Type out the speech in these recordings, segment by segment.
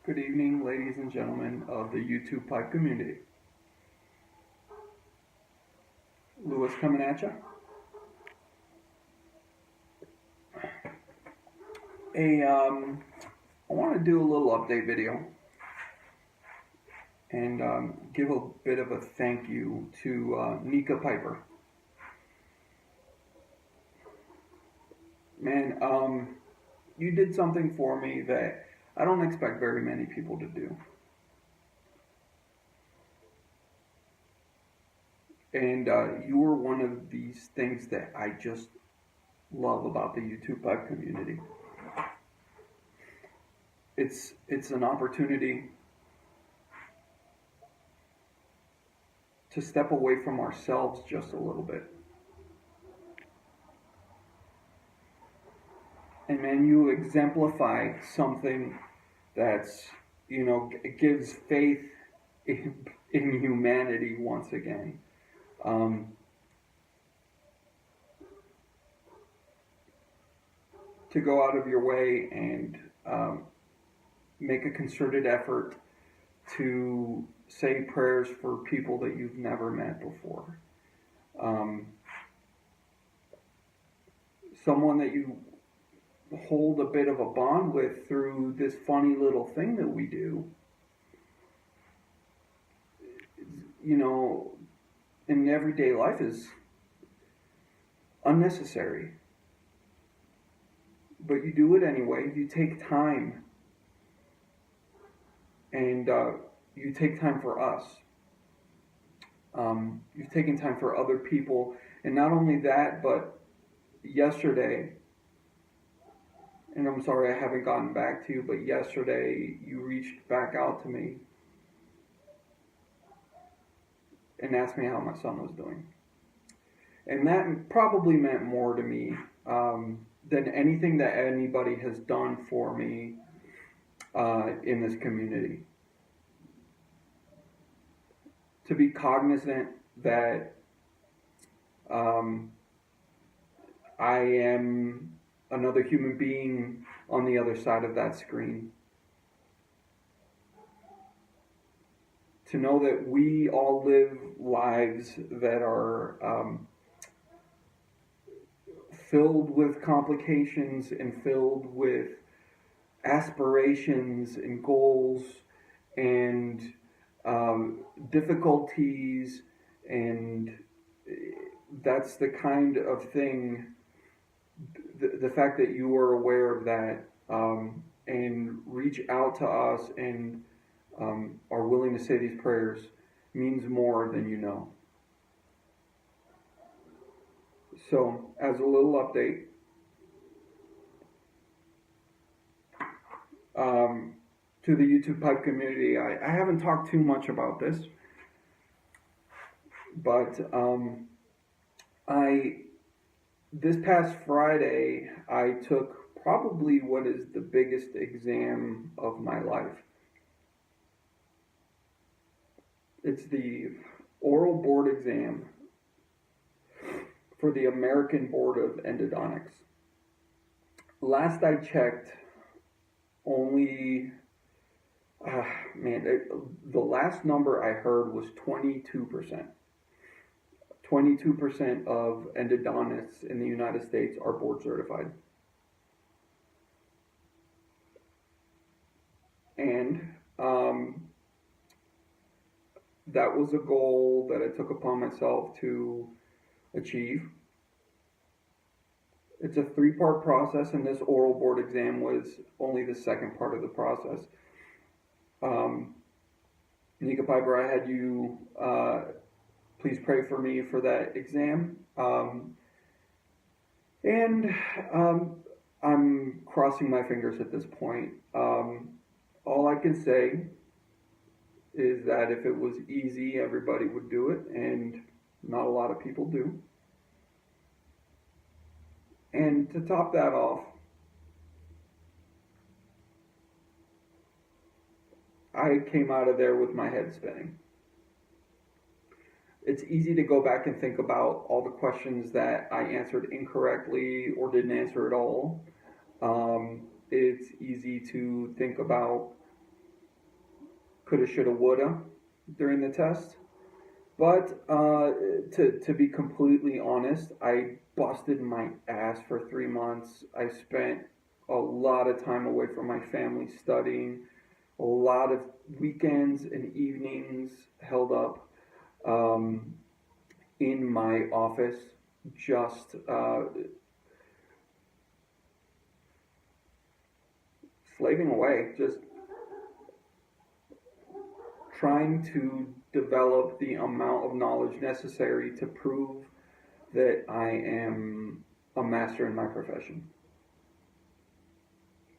Good evening, ladies and gentlemen of the YouTube pipe community. Lewis coming at you. I want to do a little update video and give a bit of a thank you to Nica Piper. Man, you did something for me that I don't expect very many people to do. And you were one of these things that I just love about the YouTube pipe community. It's an opportunity to step away from ourselves just a little bit. And man, you exemplify something that's, it gives faith in humanity once again. To go out of your way and make a concerted effort to say prayers for people that you've never met before. Someone that you hold a bit of a bond with through this funny little thing that we do. In everyday life is unnecessary. But you do it anyway. You take time. And you take time for us. You've taken time for other people. And not only that, but yesterday, and I'm sorry I haven't gotten back to you, but yesterday you reached back out to me and asked me how my son was doing. And that probably meant more to me than anything that anybody has done for me in this community. To be cognizant that I am another human being on the other side of that screen. To know that we all live lives that are filled with complications and filled with aspirations and goals and difficulties, and that's the kind of thing, the fact that you are aware of that and reach out to us and are willing to say these prayers means more than you know. So, as a little update, to the YouTube pipe community, I haven't talked too much about this, but this past Friday, I took probably what is the biggest exam of my life. It's the oral board exam for the American Board of Endodontics. Last I checked, only, the last number I heard was 22%. 22% of endodontists in the United States are board certified. And that was a goal that I took upon myself to achieve. It's a 3-part process, and this oral board exam was only the second part of the process. Nica Piper, I had you please pray for me for that exam. And I'm crossing my fingers at this point. All I can say is that if it was easy, everybody would do it, and not a lot of people do. And to top that off, I came out of there with my head spinning. It's easy to go back and think about all the questions that I answered incorrectly or didn't answer at all. It's easy to think about coulda, shoulda, woulda during the test. But to be completely honest, I busted my ass for 3 months. I spent a lot of time away from my family studying, a lot of weekends and evenings held up um, in my office, just slaving away, just trying to develop the amount of knowledge necessary to prove that I am a master in my profession,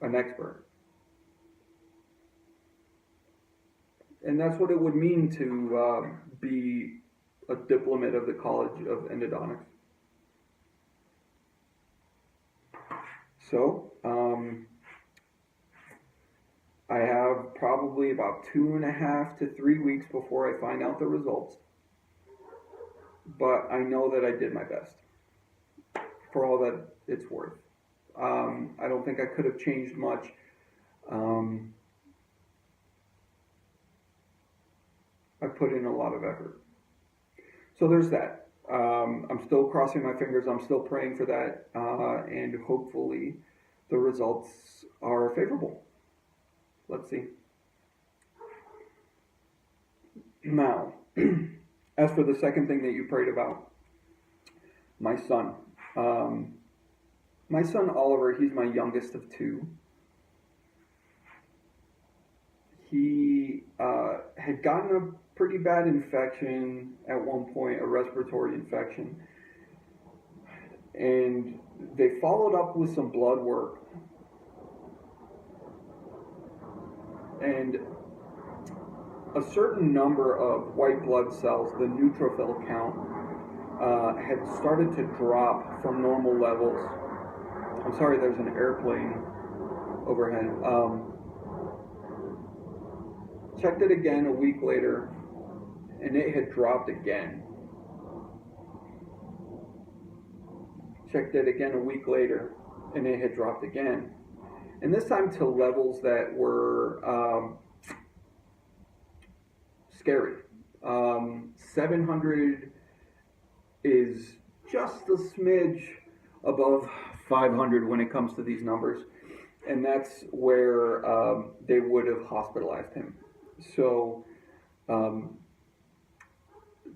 an expert. And that's what it would mean to be a diplomat of the College of Endodontics. So, I have probably about 2.5 to 3 weeks before I find out the results. But I know that I did my best for all that it's worth. I don't think I could have changed much. Um, I put in a lot of effort. So there's that. I'm still crossing my fingers. I'm still praying for that. And hopefully the results are favorable. Let's see. Now, as for the second thing that you prayed about, my son. Um, my son Oliver, he's my youngest of two. He had gotten a pretty bad infection at one point, a respiratory infection, and they followed up with some blood work, and a certain number of white blood cells, the neutrophil count, had started to drop from normal levels. I'm sorry, there's an airplane overhead. Checked it again a week later, and it had dropped again. Checked it again a week later, and it had dropped again. And this time to levels that were scary. 700 is just a smidge above 500 when it comes to these numbers, and that's where they would have hospitalized him. So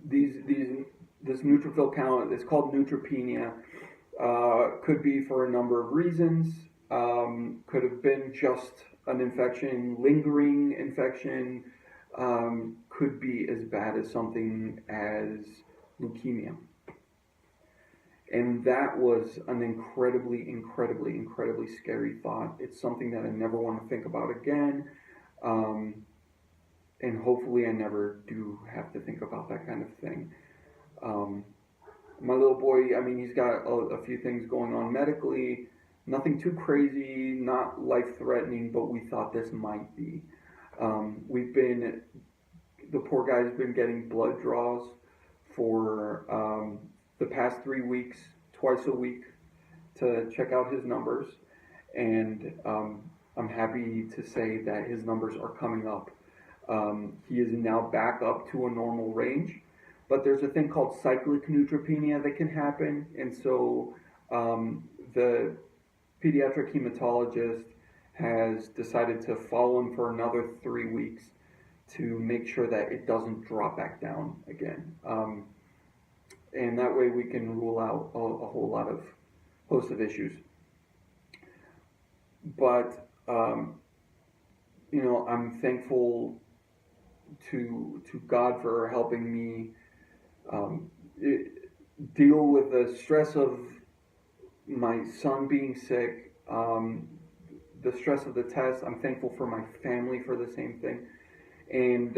this neutrophil count is called neutropenia. Could be for a number of reasons. Could have been just an infection, lingering infection. Could be as bad as something as leukemia. And that was an incredibly, incredibly, incredibly scary thought. It's something that I never want to think about again. And hopefully I never do have to think about that kind of thing. My little boy, I mean, he's got a few things going on medically. Nothing too crazy, not life-threatening, but we thought this might be. The poor guy's been getting blood draws for the past 3 weeks, twice a week, to check out his numbers. And I'm happy to say that his numbers are coming up. He is now back up to a normal range. But there's a thing called cyclic neutropenia that can happen. And so the pediatric hematologist has decided to follow him for another 3 weeks to make sure that it doesn't drop back down again. And that way we can rule out a whole lot of host of issues. But, I'm thankful to God for helping me deal with the stress of my son being sick, the stress of the test. I'm thankful for my family for the same thing. And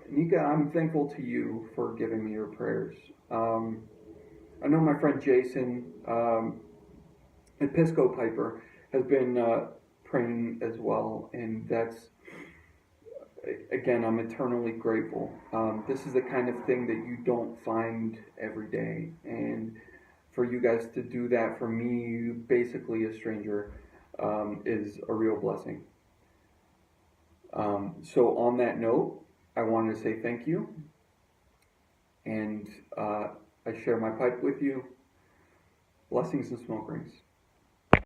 Nica, I'm thankful to you for giving me your prayers. I know my friend Jason at Nica Piper has been praying as well, and that's, again, I'm eternally grateful. This is the kind of thing that you don't find every day, and for you guys to do that for me, basically a stranger, is a real blessing. So on that note, I wanted to say thank you, and I share my pipe with you. Blessings and smoke rings.